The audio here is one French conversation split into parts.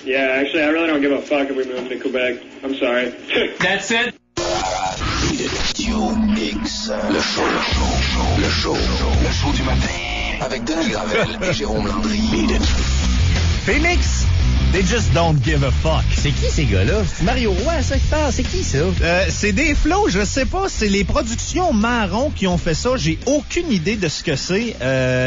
Yeah, actually, I really don't give a fuck if we move to Quebec. I'm sorry. That's it. Mix. Le show du matin. Avec Denis Gravel et Jérôme Landry. Phoenix, they just don't give a fuck. C'est qui ces gars-là? C'est Mario Roy, ça qui parle? C'est qui ça? C'est des flows, je sais pas. C'est les productions Marron qui ont fait ça. J'ai aucune idée de ce que c'est.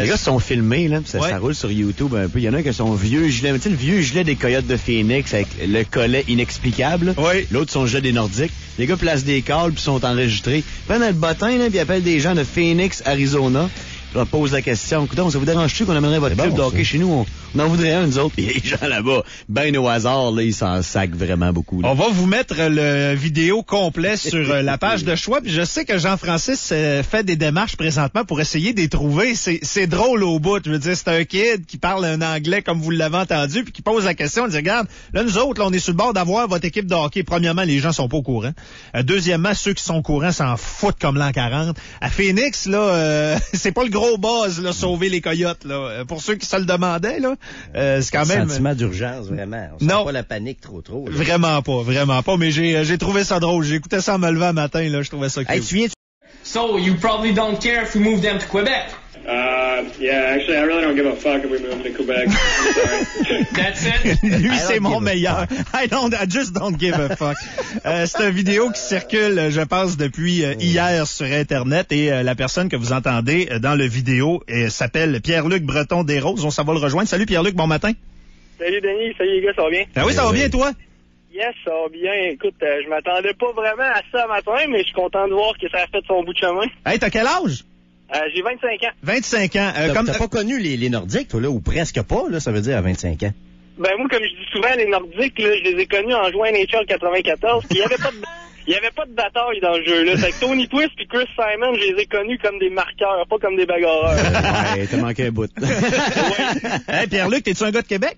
Les gars sont filmés, là, ça roule sur YouTube un peu. Il y en a qui ont son vieux gilet, tu sais, le vieux gilet des Coyotes de Phoenix avec le collet inexplicable. Oui. L'autre, son gilet des Nordiques. Les gars placent des câbles puis sont enregistrés. Ils prennent le bottin, là, puis ils appellent des gens de Phoenix, Arizona. Je leur pose la question. Écoutez, ça vous dérange-tu qu'on amènerait votre club de hockey chez nous? On en voudrait un, nous autres. Puis les gens là-bas, ben au hasard, là, ils s'en sacent vraiment beaucoup. Là. On va vous mettre le vidéo complet sur la page de choix. Puis je sais que Jean-Francis fait des démarches présentement pour essayer de les trouver. C'est drôle au bout. Je veux dire, c'est un kid qui parle un anglais comme vous l'avez entendu puis qui pose la question. Il dit, regarde, là, nous autres, là, on est sur le bord d'avoir votre équipe de hockey. Premièrement, les gens sont pas au courant. Deuxièmement, ceux qui sont au courant s'en foutent comme l'an 40. À Phoenix, là, c'est pas le gros buzz, là, sauver les Coyotes, là. Pour ceux qui se le demandaient, là, c'est quand même... Sentiment d'urgence, vraiment. On sent pas la panique trop. Là. Vraiment pas. Mais j'ai trouvé ça drôle. J'ai écouté ça en me levant un matin, là. Je trouvais ça cool. Hey, tu viens... So, you probably don't care if we move them to Quebec. Yeah, actually, I really don't give a fuck if we move to Quebec. I'm sorry. That's it. Lui, c'est mon meilleur. I just don't give a fuck. C'est une vidéo qui circule, je pense, depuis hier sur Internet et la personne que vous entendez dans le vidéo s'appelle Pierre-Luc Breton-Desroses. On s'en va le rejoindre. Salut Pierre-Luc, bon matin. Salut Denis, salut les gars, ça va bien? Ah oui, ça va bien, toi? Yes, ça va bien. Écoute, je m'attendais pas vraiment à ça matin, mais je suis content de voir que ça a fait son bout de chemin. Hey, t'as quel âge? J'ai 25 ans. 25 ans. T'as pas connu les Nordiques, toi, là, ou presque pas, là, ça veut dire à 25 ans? Ben, moi, comme je dis souvent, les Nordiques, là, je les ai connus en juin NHL 94, puis il y avait pas de bataille dans le jeu, là. Fait que Tony Twist puis Chris Simon, je les ai connus comme des marqueurs, pas comme des bagarreurs. Ouais, t'as manqué un bout. Hey, Pierre-Luc, t'es-tu un gars de Québec?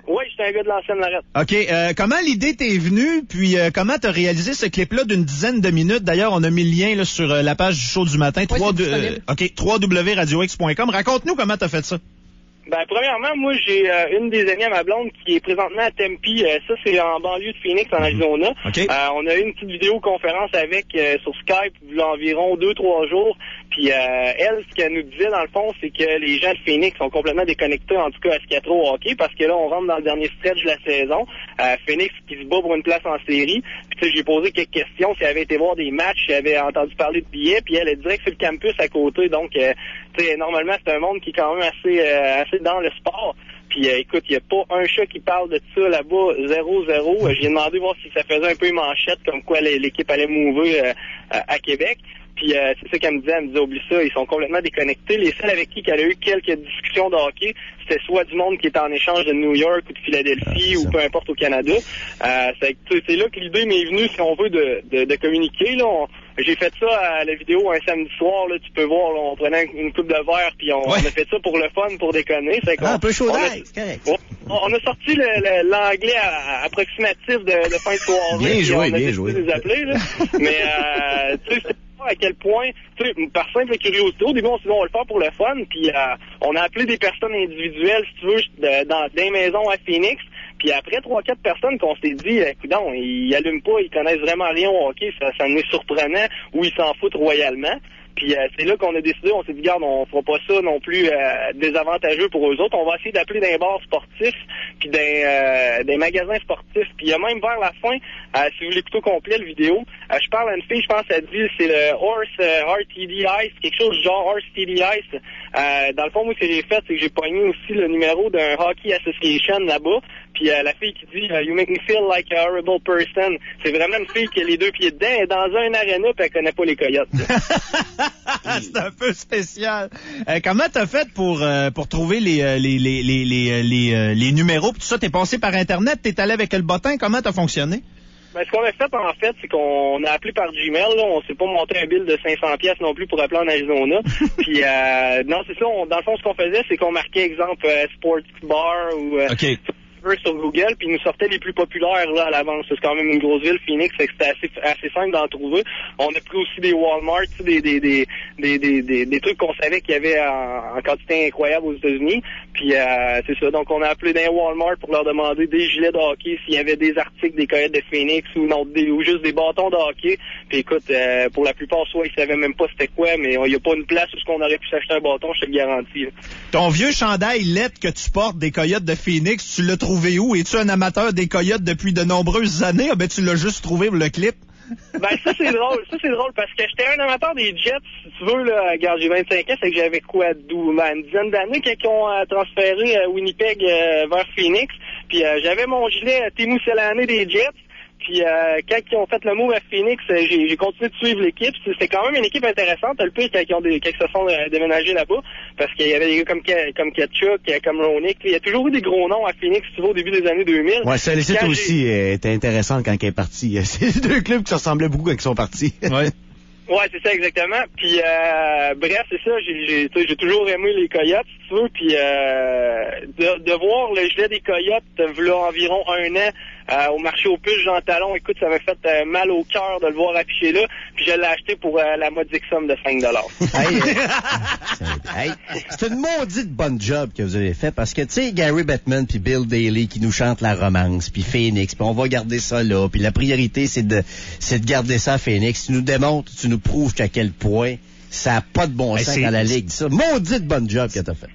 Oui, j'étais un gars de l'ancienne Lorette. OK. Comment l'idée t'est venue, puis comment t'as réalisé ce clip-là d'une dizaine de minutes? D'ailleurs, on a mis le lien là, sur la page du show du matin, www.radiox.com. Raconte-nous comment t'as fait ça. Ben, premièrement, moi, j'ai une des amies à ma blonde qui est présentement à Tempe. Ça, c'est en banlieue de Phoenix, en Arizona. Okay. On a eu une petite vidéoconférence avec sur Skype il y a environ 2-3 jours. Puis elle, ce qu'elle nous disait, dans le fond, c'est que les gens de Phoenix sont complètement déconnectés, en tout cas, à ce qu'il y a trop au hockey, parce que là, on rentre dans le dernier stretch de la saison. Phoenix qui se bat pour une place en série. Puis tu sais, j'ai posé quelques questions si elle avait été voir des matchs, si elle avait entendu parler de billets, puis elle dirait que c'est le campus à côté. Donc, tu sais, normalement, c'est un monde qui est quand même assez dans le sport. Puis écoute, il n'y a pas un chat qui parle de ça là-bas, 0-0. J'ai demandé voir si ça faisait un peu manchette, comme quoi l'équipe allait mouver à Québec. Puis c'est ça qu'elle me disait, oublie ça, ils sont complètement déconnectés. Les seuls avec qui elle a eu quelques discussions de hockey, c'était soit du monde qui était en échange de New York ou de Philadelphie ou peu importe au Canada. C'est là que l'idée m'est venue, si on veut, de communiquer. Là, j'ai fait ça à la vidéo un samedi soir, là, tu peux voir, là, on prenait une coupe de verre puis on a fait ça pour le fun, pour déconner. Un peu chaud d'ail, c'est correct. On a sorti l'anglais approximatif de fin de soirée. Bien joué, bien joué. Les appeler, là. Mais tu sais, à quel point, tu sais, par simple curiosité, au début, on s'est dit, on va le faire pour le fun, puis on a appelé des personnes individuelles, si tu veux, dans des maisons à Phoenix, puis après 3-4 personnes qu'on s'est dit, écoutons, ils allument pas, ils connaissent vraiment rien au hockey, ça nous est surprenant, ou ils s'en foutent royalement. Puis c'est là qu'on a décidé, on s'est dit, regarde, on fera pas ça non plus désavantageux pour eux autres. On va essayer d'appeler d'un bar sportif, puis des magasins sportifs. Puis il y a même vers la fin, si vous l'écoutez au complet, le vidéo, je parle à une fille, je pense, elle dit, c'est le Horse RTD Ice, quelque chose du genre Horse TD Ice. Dans le fond, moi, ce que j'ai fait, c'est que j'ai pogné aussi le numéro d'un Hockey Association là-bas. Puis la fille qui dit You make me feel like a horrible person. C'est vraiment une fille qui a les deux pieds dedans, elle est dans un aréna puis elle connaît pas les Coyotes. C'est un peu spécial. Comment t'as fait pour trouver les numéros pis tout ça? T'es passé par Internet, t'es allé avec le bottin, comment t'as fonctionné? Ben, ce qu'on a fait, en fait, c'est qu'on a appelé par Gmail, là. On s'est pas monté un bill de 500$ non plus pour appeler en Arizona. Puis, non, c'est ça. Dans le fond, ce qu'on faisait, c'est qu'on marquait, exemple, Sports Bar ou... OK. AdWords sur Google, puis ils nous sortaient les plus populaires là à l'avance. C'est quand même une grosse ville, Phoenix, fait que c'était assez simple d'en trouver. On a pris aussi des Walmart, des trucs qu'on savait qu'il y avait en quantité incroyable aux États-Unis. Puis c'est ça. Donc on a appelé d'un Walmart pour leur demander des gilets de hockey, s'il y avait des articles des Coyotes de Phoenix ou non, ou juste des bâtons de hockey. Puis écoute, pour la plupart, soit ils savaient même pas c'était quoi, mais il n'y a pas une place où on aurait pu s'acheter un bâton, je te le garantis. Là. Ton vieux chandail lettre que tu portes des Coyotes de Phoenix, tu l'as trouvé où? Es-tu un amateur des Coyotes depuis de nombreuses années? Ah ben tu l'as juste trouvé pour le clip? Ben ça c'est drôle, parce que j'étais un amateur des Jets, si tu veux, là, regarde, j'ai 25 ans, c'est que j'avais une dizaine d'années quand ils ont transféré Winnipeg vers Phoenix, puis j'avais mon gilet Teemu Selanne des Jets. Puis quand ils ont fait le move à Phoenix, j'ai continué de suivre l'équipe. C'était quand même une équipe intéressante. Le pire quand ils se sont déménagés là-bas, parce qu'il y avait des gars comme Ketchuk, comme Ronick. Il y a toujours eu des gros noms à Phoenix, tu vois, au début des années 2000. Ouais, Salicite aussi était intéressante quand elle est partie. C'est deux clubs qui se ressemblaient beaucoup quand ils sont partis. Ouais. Ouais, c'est ça, exactement. Puis, bref, c'est ça, j'ai toujours aimé les Coyotes, si tu veux. Puis, de voir le gilet des Coyotes, là, environ un an, au marché aux puces Jean Talon, écoute, ça m'a fait mal au cœur de le voir affiché là. Puis, je l'ai acheté pour la modique somme de 5$. Hey, c'est une maudite bonne job que vous avez fait parce que, tu sais, Gary Bettman puis Bill Daly qui nous chantent la romance, puis Phoenix, puis on va garder ça là. Puis la priorité, c'est de garder ça à Phoenix. Tu nous démontres, tu nous prouves à quel point ça n'a pas de bon sens dans la Ligue. Ça, maudite bonne job que t'as fait.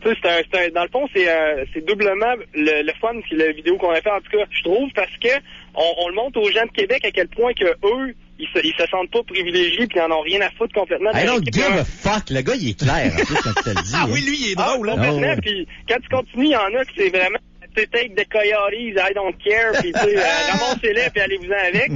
Tu sais, dans le fond, c'est doublement le fun puis la vidéo qu'on a fait, en tout cas, je trouve, parce que on le montre aux gens de Québec à quel point que eux, ils se sentent pas privilégiés puis ils en ont rien à foutre complètement. I don't give a fuck. Le gars, il est clair, en plus, quand tu te le dis. Ah oui, lui, il est drôle, complètement. Puis quand tu continues, il y en a que c'est vraiment take the Coyotes, I don't care, puis tu sais, ramassez-les puis allez-vous-en avec,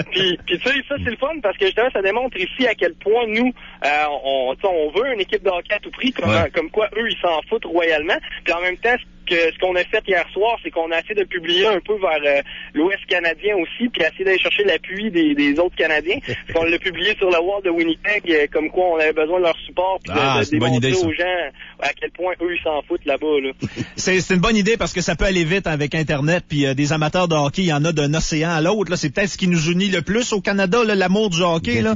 puis tu sais, ça c'est le fun parce que justement ça démontre ici à quel point nous on veut une équipe de hockey à tout prix, comme quoi eux ils s'en foutent royalement, puis en même temps ce qu'on a fait hier soir, c'est qu'on a essayé de publier un peu vers l'Ouest canadien aussi, puis essayer d'aller chercher l'appui des autres Canadiens. On l'a publié sur le wall de Winnipeg, comme quoi on avait besoin de leur support, puis de démontrer aux gens à quel point eux ils s'en foutent là-bas. Là. C'est une bonne idée parce que ça peut aller vite avec Internet, puis des amateurs de hockey, il y en a d'un océan à l'autre. Là, c'est peut-être ce qui nous unit le plus au Canada, là, l'amour du hockey. Là.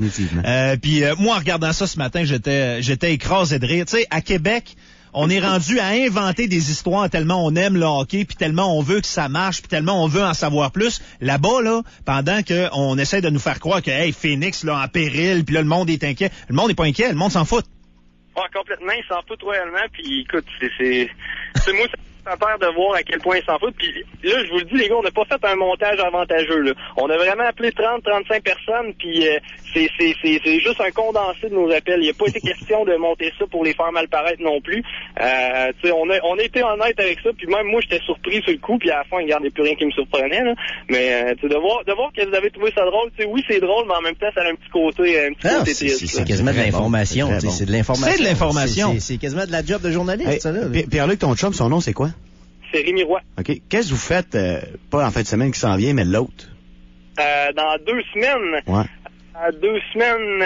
Puis moi, en regardant ça ce matin, j'étais écrasé de rire. Tu sais, à Québec, on est rendu à inventer des histoires tellement on aime le hockey, puis tellement on veut que ça marche, puis tellement on veut en savoir plus. Là-bas, là, pendant qu'on essaie de nous faire croire que hey, Phoenix là en péril, puis là le monde est inquiet. Le monde n'est pas inquiet, le monde s'en fout. Ouais, complètement, ils s'en foutent royalement, puis écoute, c'est moi ça me peur de voir à quel point ils s'en foutent. Puis là, je vous le dis, les gars, on n'a pas fait un montage avantageux. Là. On a vraiment appelé 30-35 personnes, puis c'est juste un condensé de nos appels. Il n'y a pas été question de monter ça pour les faire mal paraître non plus. On a été honnête avec ça, puis même moi, j'étais surpris sur le coup, puis à la fin, il n'y a plus rien qui me surprenait. Là. Mais de voir que vous avez trouvé ça drôle, oui, c'est drôle, mais en même temps, ça a un petit côté triste. C'est quasiment de l'information. Bon. C'est de l'information. C'est de l'information. C'est quasiment de la job de journaliste, ça, là. Pierre-Luc, ton chum, son nom, c'est quoi? C'est Rémi Roy. OK. Qu'est-ce que vous faites, pas en fin de semaine qui s'en vient, mais l'autre? Dans 2 semaines. Ouais. 2 semaines.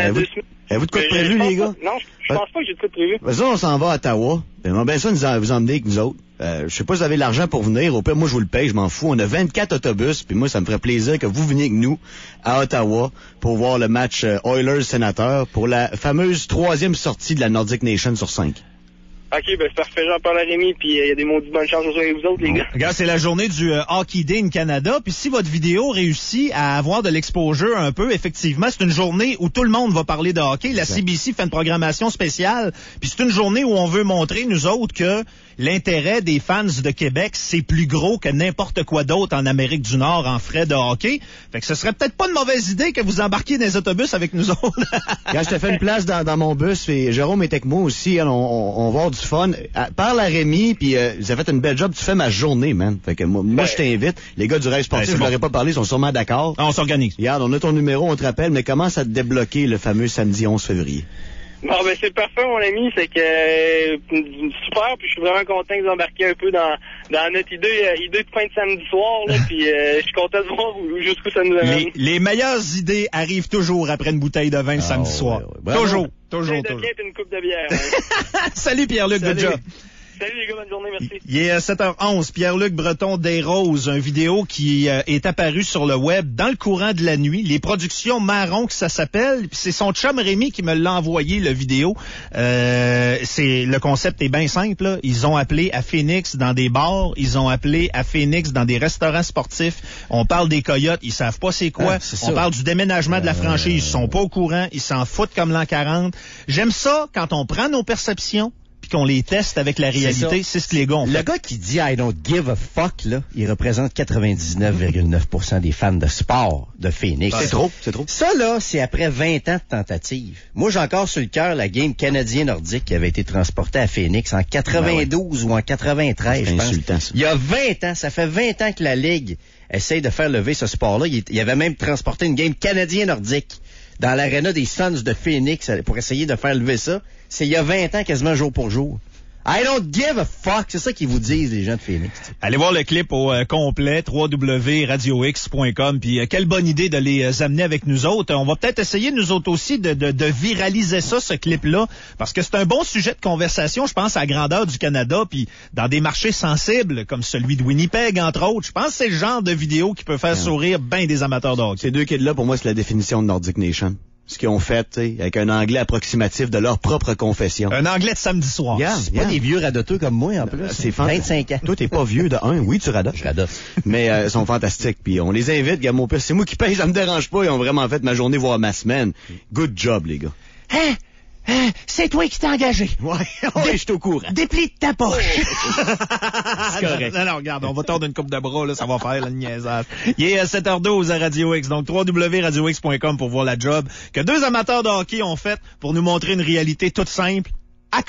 Avez-vous de quoi de prévu, les gars? Non, je pense pas que j'ai de quoi de prévu. Ça, on s'en va à Ottawa. On bien ça vous emmener avec nous autres. Je sais pas si vous avez l'argent pour venir. Au pire, moi, je vous le paye, je m'en fous. On a 24 autobus, puis moi, ça me ferait plaisir que vous veniez avec nous à Ottawa pour voir le match Oilers-Sénateurs pour la fameuse 3e sortie de la Nordic Nation sur 5. OK, ben c'est parfait, j'en parle à Rémi, puis il y a des maudits bonnes chances avec vous autres, les gars. Regarde, c'est la journée du Hockey Day in Canada, puis si votre vidéo réussit à avoir de l'exposure un peu, effectivement, c'est une journée où tout le monde va parler de hockey. La CBC fait une programmation spéciale, puis c'est une journée où on veut montrer, nous autres, que l'intérêt des fans de Québec, c'est plus gros que n'importe quoi d'autre en Amérique du Nord en frais de hockey. Fait que ce serait peut-être pas une mauvaise idée que vous embarquiez dans les autobus avec nous autres. Quand je te fais une place dans mon bus, et Jérôme est avec moi aussi, on va avoir du fun. Parle à Rémi, puis vous avez fait une belle job, tu fais ma journée, man. Fait que moi je t'invite. Les gars du Rêve sportif, je leur ai pas parlé, ils sont sûrement d'accord. On s'organise. Regarde, on a ton numéro, on te rappelle, mais commence à te débloquer le fameux samedi 11 février. Bon, ben c'est parfait, mon ami. C'est que super, puis je suis vraiment content que vous embarquiez un peu dans notre idée de fin de samedi soir, là, puis je suis content de voir jusqu'où ça nous amène. Les meilleures idées arrivent toujours après une bouteille de vin le samedi soir. Ouais. Toujours. Une coupe de bière. Hein. Salut Pierre-Luc, good job. Salut les gars, bonne journée, merci. Il est 7h11. Pierre-Luc Breton des Roses, une vidéo qui est apparue sur le web dans le courant de la nuit. Les productions Marron, que ça s'appelle. Puis c'est son chum Rémi qui me l'a envoyé, le vidéo. Le concept est bien simple, là. Ils ont appelé à Phoenix dans des bars. Ils ont appelé à Phoenix dans des restaurants sportifs. On parle des Coyotes. Ils savent pas c'est quoi. On parle du déménagement de la franchise. Ils sont pas au courant. Ils s'en foutent comme l'an 40. J'aime ça quand on prend nos perceptions puis qu'on les teste avec la réalité. C'est ce que les gars ont fait. Le gars qui dit « I don't give a fuck », là, il représente 99,9% des fans de sport de Phoenix. C'est trop. Ça, là, c'est après 20 ans de tentative. Moi, j'ai encore sur le cœur la game canadien-nordique qui avait été transportée à Phoenix en 92 ou en 93, je pense. Insultant, ça. Il y a 20 ans, ça fait 20 ans que la Ligue essaye de faire lever ce sport-là. Il avait même transporté une game canadien-nordique dans l'aréna des Suns de Phoenix pour essayer de faire lever ça. C'est il y a 20 ans, quasiment jour pour jour. I don't give a fuck. C'est ça qu'ils vous disent, les gens de Phoenix. Allez voir le clip au complet, www.radiox.com. Puis quelle bonne idée de les amener avec nous autres. On va peut-être essayer, nous autres aussi, de viraliser ça, ce clip-là, parce que c'est un bon sujet de conversation, je pense, à la grandeur du Canada, puis dans des marchés sensibles, comme celui de Winnipeg, entre autres. Je pense que c'est le genre de vidéo qui peut faire sourire bien des amateurs de hockey. Ces deux kids-là, pour moi, c'est la définition de Nordic Nation. Ce qu'ils ont fait, tu sais, avec un anglais approximatif de leur propre confession. Un anglais de samedi soir. C'est pas des vieux radoteux comme moi, en plus. C'est 25 ans. Toi, t'es pas vieux de un. Oui, tu radotes. Je radote. Mais ils sont fantastiques. Puis on les invite, gars, mon père, c'est moi qui paye, ça me dérange pas. Ils ont vraiment fait ma journée, voire ma semaine. Good job, les gars. C'est toi qui t'es engagé. Ouais, je suis au courant. Déplie de ta poche. C'est correct. Non, regarde, on va tordre une coupe de bras, là, ça va faire le niaisage. Il est à 7h12 à Radio X, donc www.radiox.com pour voir la job que deux amateurs de hockey ont fait pour nous montrer une réalité toute simple. À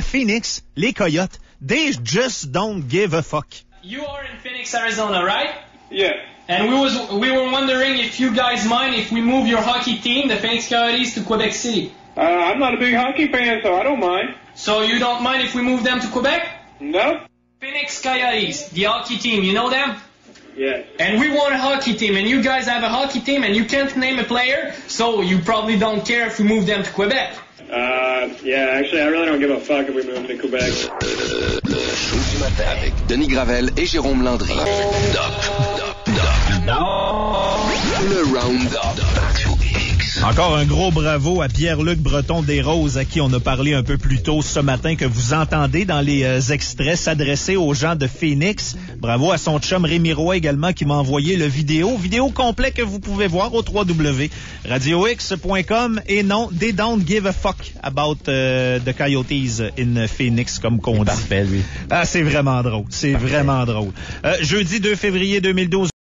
Phoenix, les Coyotes, they just don't give a fuck. You are in Phoenix, Arizona, right? Yeah. And we were wondering if you guys mind if we move your hockey team, the Phoenix Coyotes, to Quebec City. I'm not a big hockey fan, so I don't mind. So you don't mind if we move them to Quebec? No? Phoenix Coyotes, the hockey team, you know them? Yeah. And we want a hockey team, and you guys have a hockey team, and you can't name a player, so you probably don't care if we move them to Quebec. Yeah, actually, I really don't give a fuck if we move them to Quebec. Le show du matin avec Denis Gravel et Jérôme Landry. Le Round-Up. Encore un gros bravo à Pierre-Luc Breton des Roses, à qui on a parlé un peu plus tôt ce matin, que vous entendez dans les extraits s'adresser aux gens de Phoenix. Bravo à son chum Rémi Roy également, qui m'a envoyé le vidéo complet que vous pouvez voir au www.radiox.com. Et non, they don't give a fuck about the Coyotes in Phoenix, comme qu'on dit. Parfait, lui. Ah, c'est vraiment drôle. C'est vraiment drôle. Jeudi 2 février 2012.